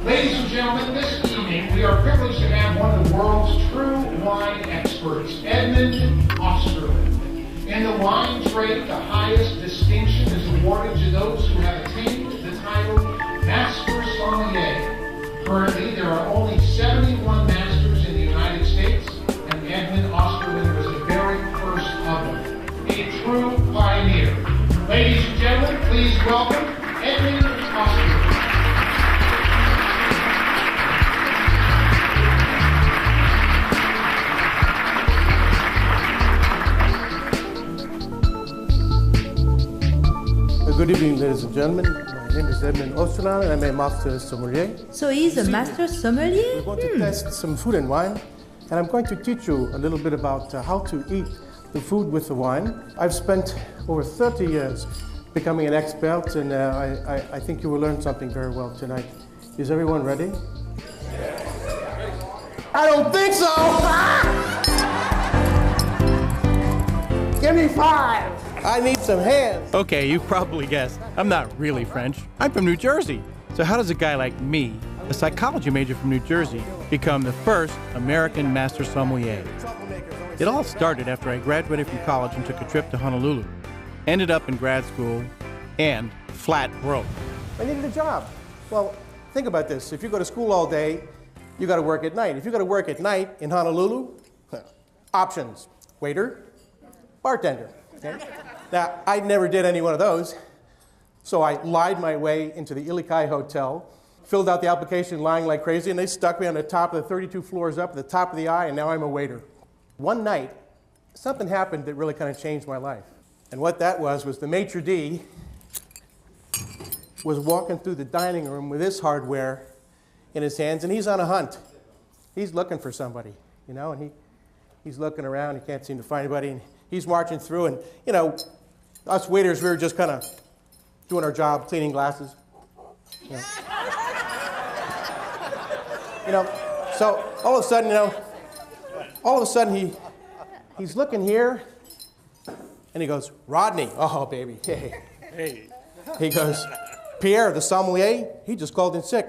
Ladies and gentlemen, this evening we are privileged to have one of the world's true wine experts, Edmund Osterland. In the wine trade, the highest distinction is awarded to those who have attained the title Master Sommelier. Currently, there are only 71 masters in the United States, and Edmund Osterland was the very first of them. A true pioneer. Ladies and gentlemen, please welcome Edmund Osterland. Good evening, ladies and gentlemen. My name is Edmund Osterland, and I'm a Master Sommelier. So he's a Master Sommelier? We're going to test some food and wine, and I'm going to teach you a little bit about how to eat the food with the wine. I've spent over 30 years becoming an expert, and I think you will learn something very well tonight. Is everyone ready? I don't think so! Give me 5! I need some hands. Okay, you've probably guessed. I'm not really French. I'm from New Jersey. So how does a guy like me, a psychology major from New Jersey, become the first American Master Sommelier? It all started after I graduated from college and took a trip to Honolulu. Ended up in grad school and flat broke. I needed a job. Well, think about this. If you go to school all day, you got to work at night. If you got to work at night in Honolulu, options: waiter, bartender. Okay? Now, I never did any one of those, so I lied my way into the Ilikai Hotel, filled out the application lying like crazy, and they stuck me on the top of the 32 floors up at the top of the eye, and now I'm a waiter. One night, something happened that really kind of changed my life. And what that was the maitre d' was walking through the dining room with his hardware in his hands, and he's on a hunt. He's looking for somebody, you know, and he's looking around, he can't seem to find anybody, and he's marching through, and, you know, us waiters, we were just kind of doing our job, cleaning glasses. You know, so all of a sudden, he's looking here, and he goes, Rodney, oh, baby, hey. He goes, Pierre, the sommelier, he just called in sick.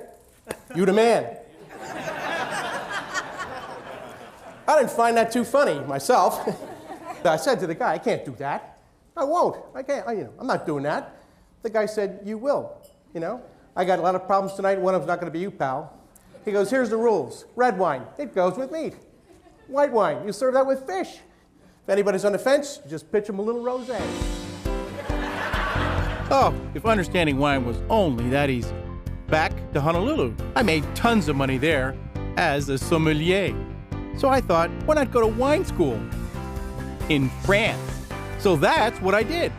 You the man. I didn't find that too funny myself. I said to the guy, I can't do that. I won't. I can't. I'm not doing that. The guy said, you will. You know, I got a lot of problems tonight. One of them's not going to be you, pal. He goes, here's the rules. Red wine, it goes with meat. White wine, you serve that with fish. If anybody's on the fence, just pitch them a little rosé. Oh, if understanding wine was only that easy. Back to Honolulu. I made tons of money there as a sommelier. So I thought, why not go to wine school in France? So that's what I did.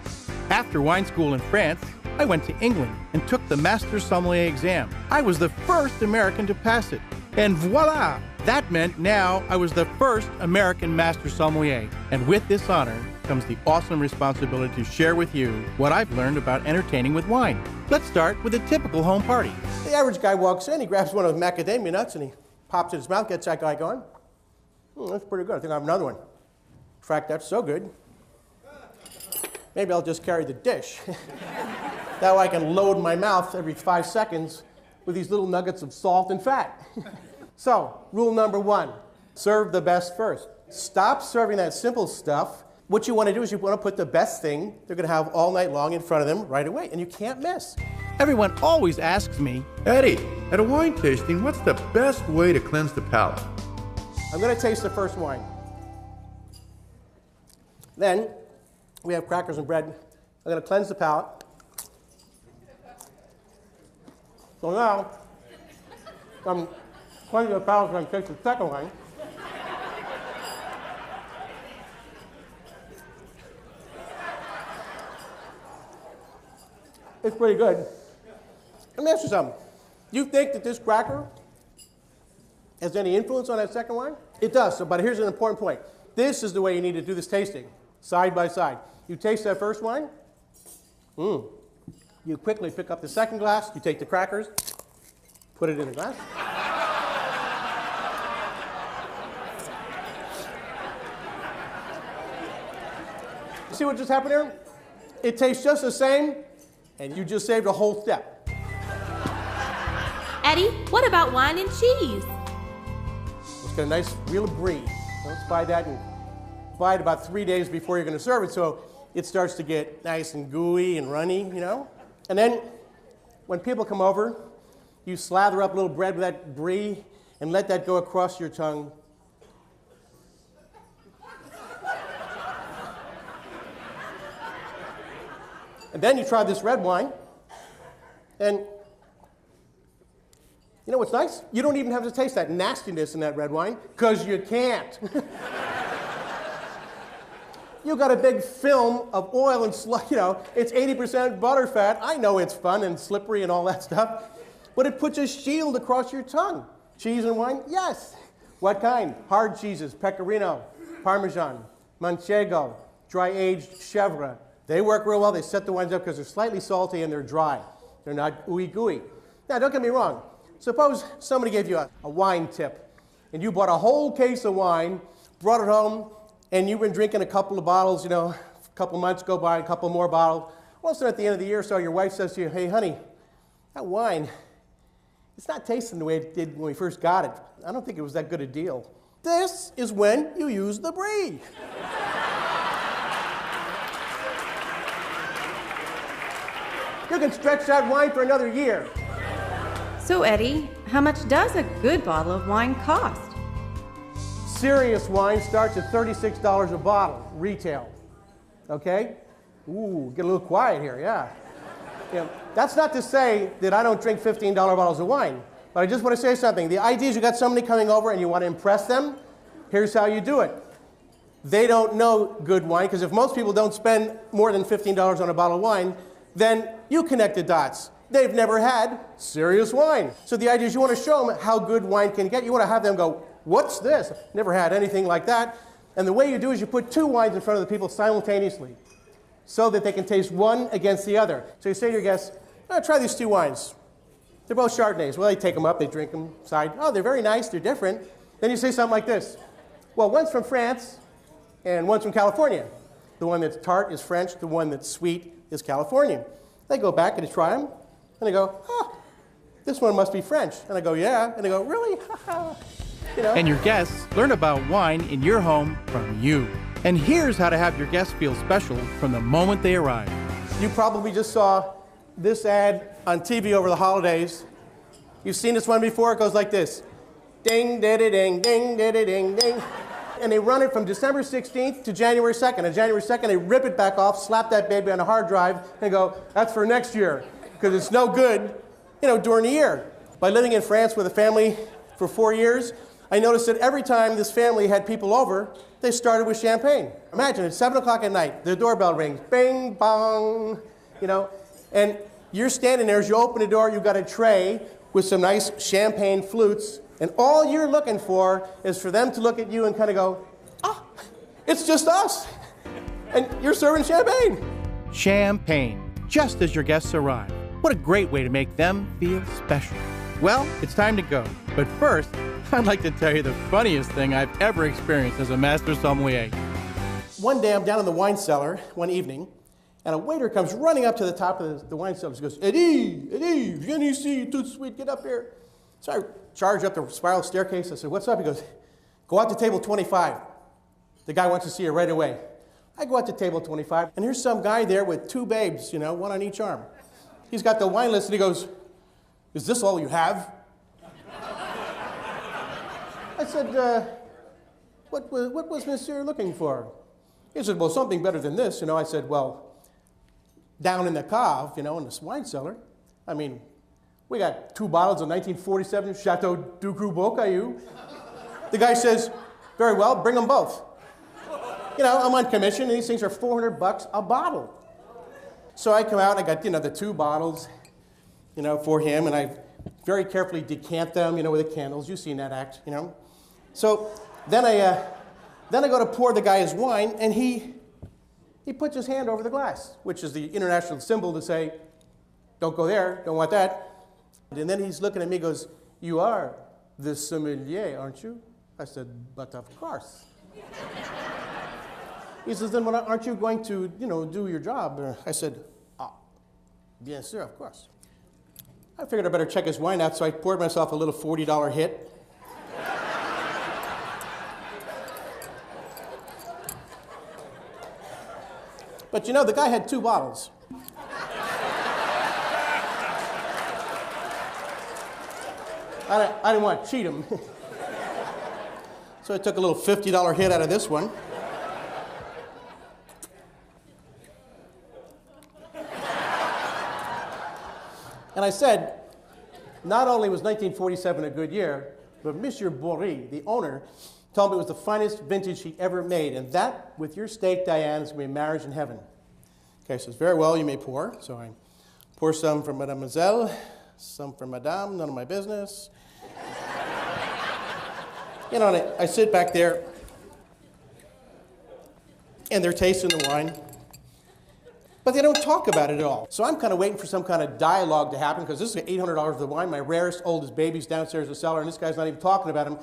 After wine school in France, I went to England and took the Master Sommelier exam. I was the first American to pass it. And voila! That meant now I was the first American Master Sommelier. And with this honor comes the awesome responsibility to share with you what I've learned about entertaining with wine. Let's start with a typical home party. The average guy walks in, he grabs one of those macadamia nuts, and he pops it in his mouth, gets that guy going. That's pretty good. I think I have another one. In fact, that's so good. Maybe I'll just carry the dish. That way I can load my mouth every 5 seconds with these little nuggets of salt and fat. So, rule number 1, serve the best first. Stop serving that simple stuff. What you want to do is you want to put the best thing they're going to have all night long in front of them right away, and you can't miss. Everyone always asks me, Eddie, at a wine tasting, what's the best way to cleanse the palate? I'm going to taste the first wine. Then, we have crackers and bread. I'm going to cleanse the palate. So now, I'm cleansing the palate so I can taste the second wine. It's pretty good. Let me ask you something. Do you think that this cracker has any influence on that second wine? It does, but here's an important point. This is the way you need to do this tasting, side by side. You taste that first wine, you quickly pick up the second glass, you take the crackers, put it in the glass. You see what just happened here? It tastes just the same, and you just saved a whole step. Eddie, what about wine and cheese? Let's get a nice reel of brie. Let's buy that and buy it about 3 days before you're going to serve it, so it starts to get nice and gooey and runny, you know? And then when people come over, you slather up a little bread with that brie and let that go across your tongue. And then you try this red wine, and you know what's nice? You don't even have to taste that nastiness in that red wine, because you can't. You got a big film of oil and, you know, it's 80% butter fat. I know it's fun and slippery and all that stuff, but it puts a shield across your tongue. Cheese and wine? Yes. What kind? Hard cheeses, pecorino, Parmesan, Manchego, dry-aged chèvre. They work real well. They set the wines up because they're slightly salty and they're dry. They're not ooey gooey. Now, don't get me wrong. Suppose somebody gave you a wine tip, and you bought a whole case of wine, brought it home, and you've been drinking a couple of bottles, you know, a couple months go by, a couple more bottles. Well, so at the end of the year or so, your wife says to you, hey, honey, that wine, it's not tasting the way it did when we first got it. I don't think it was that good a deal. This is when you use the brie. You can stretch that wine for another year. So, Eddie, how much does a good bottle of wine cost? Serious wine starts at $36 a bottle, retail. Okay? Ooh, get a little quiet here, yeah. That's not to say that I don't drink $15 bottles of wine, but I just want to say something. The idea is you got somebody coming over and you want to impress them. Here's how you do it. They don't know good wine, because if most people don't spend more than $15 on a bottle of wine, then you connect the dots. They've never had serious wine. So the idea is you want to show them how good wine can get. You want to have them go, what's this? Never had anything like that. And the way you do is you put two wines in front of the people simultaneously so that they can taste one against the other. So you say to your guests, oh, try these two wines. They're both Chardonnays. Well, they take them up, they drink them, side. Oh, they're very nice, they're different. Then you say something like this. Well, one's from France and one's from California. The one that's tart is French, the one that's sweet is Californian. They go back and they try them, and they go, oh, this one must be French. And I go, yeah. And they go, really? You know? And your guests learn about wine in your home from you. And here's how to have your guests feel special from the moment they arrive. You probably just saw this ad on TV over the holidays. You've seen this one before. It goes like this. Ding, da-da-ding, ding, da-da-ding, ding. And they run it from December 16th to January 2nd. On January 2nd, they rip it back off, slap that baby on a hard drive, and go, that's for next year, because it's no good, you know, during the year. By living in France with a family for 4 years, I noticed that every time this family had people over, they started with champagne. Imagine, it's 7 o'clock at night, the doorbell rings, bing, bong, you know, and you're standing there, as you open the door, you've got a tray with some nice champagne flutes, and all you're looking for is for them to look at you and kind of go, ah, it's just us. And you're serving champagne. Champagne, just as your guests arrive. What a great way to make them feel special. Well, it's time to go. But first, I'd like to tell you the funniest thing I've ever experienced as a Master Sommelier. One day, I'm down in the wine cellar one evening, and a waiter comes running up to the top of the wine cellar. He goes, Eddie, viens ici, tout de suite, get up here. So I charge up the spiral staircase. I said, what's up? He goes, go out to table 25. The guy wants to see you right away. I go out to table 25, and here's some guy there with two babes, you know, one on each arm. He's got the wine list, and he goes, is this all you have? I said, what was monsieur looking for? He said, well, something better than this. You know, I said, well, down in the cave, you know, in this wine cellar, I mean, we got 2 bottles of 1947 Chateau du Cru Beaucaillou. The guy says, very well, bring them both. You know, I'm on commission, and these things are $400 a bottle. So I come out, and I got, you know, the 2 bottles, you know, for him, and I very carefully decant them, you know, with the candles. You've seen that act, you know. So then I go to pour the guy his wine, and he puts his hand over the glass, which is the international symbol to say, don't go there, don't want that. And then he's looking at me and goes, you are the sommelier, aren't you? I said, but of course. He says, then aren't you going to, you know, do your job? I said, ah, bien sûr, of course. I figured I better check his wine out, so I poured myself a little $40 hit. But you know, the guy had 2 bottles. I didn't want to cheat him. So I took a little $50 hit out of this one. And I said, not only was 1947 a good year, but Monsieur Bory, the owner, told me it was the finest vintage he ever made, and that, with your steak, Diane, is going to be marriage in heaven. Okay, so it's very well, you may pour. So I pour some for Mademoiselle, some for Madame, none of my business. You know, and I sit back there, and they're tasting the wine, but they don't talk about it at all. So I'm kind of waiting for some kind of dialogue to happen, because this is $800 worth of wine, my rarest, oldest baby's downstairs in the cellar, and this guy's not even talking about him.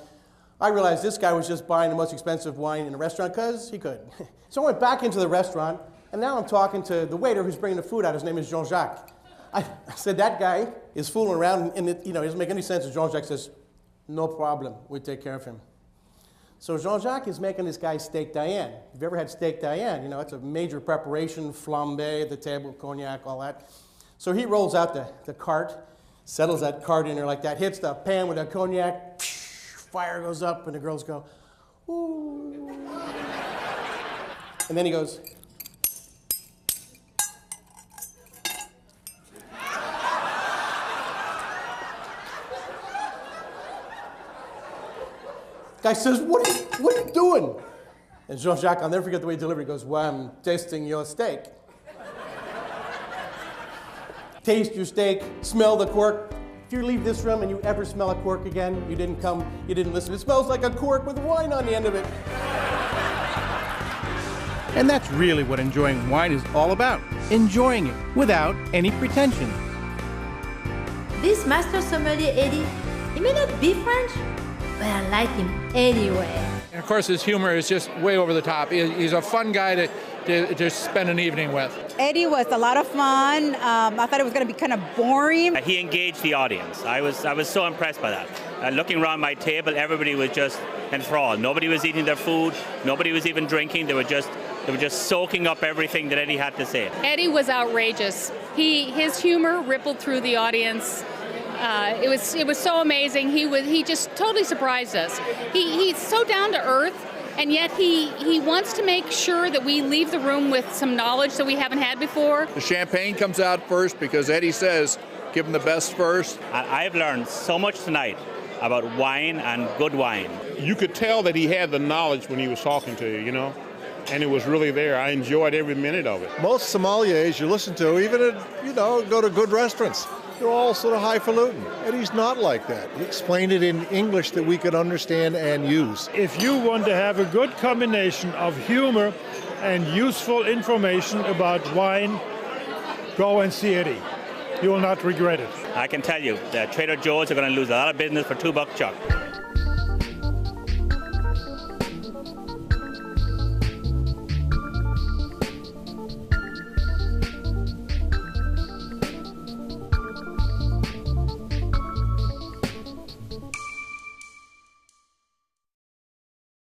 I realized this guy was just buying the most expensive wine in a restaurant because he could. So I went back into the restaurant, and now I'm talking to the waiter who's bringing the food out. His name is Jean-Jacques. I said, that guy is fooling around, and it, you know, it doesn't make any sense. And Jean-Jacques says, no problem, we take care of him. So Jean-Jacques is making this guy steak Diane. If you've ever had steak Diane, you know, it's a major preparation, flambé at the table, cognac, all that. So he rolls out the cart, settles that cart in there like that, hits the pan with the cognac, fire goes up, and the girls go, ooh. And then he goes, guy says, what are you doing? And Jean-Jacques, I'll never forget the way he delivered it, goes, well, I'm tasting your steak. Taste your steak, smell the cork. If you leave this room and you ever smell a cork again, you didn't listen. It smells like a cork with wine on the end of it. And that's really what enjoying wine is all about. Enjoying it without any pretension. This Master Sommelier Eddie, he may not be French, but I like him anyway. And of course, his humor is just way over the top. He's a fun guy to spend an evening with. Eddie was a lot of fun. I thought it was going to be kind of boring. He engaged the audience. I was so impressed by that. Looking around my table, everybody was just enthralled. Nobody was eating their food. Nobody was even drinking. They were just soaking up everything that Eddie had to say. Eddie was outrageous. His humor rippled through the audience. It was so amazing. He just totally surprised us. He's so down to earth, and yet he wants to make sure that we leave the room with some knowledge that we haven't had before. The champagne comes out first because Eddie says, give him the best first. I've learned so much tonight about wine and good wine. You could tell that he had the knowledge when he was talking to you, you know, and it was really there. I enjoyed every minute of it. Most sommeliers you listen to, even at, you know, go to good restaurants, they're all sort of highfalutin. Eddie's not like that. He explained it in English that we could understand and use. If you want to have a good combination of humor and useful information about wine, go and see Eddie. You will not regret it. I can tell you that Trader Joe's are going to lose a lot of business for $2 chuck.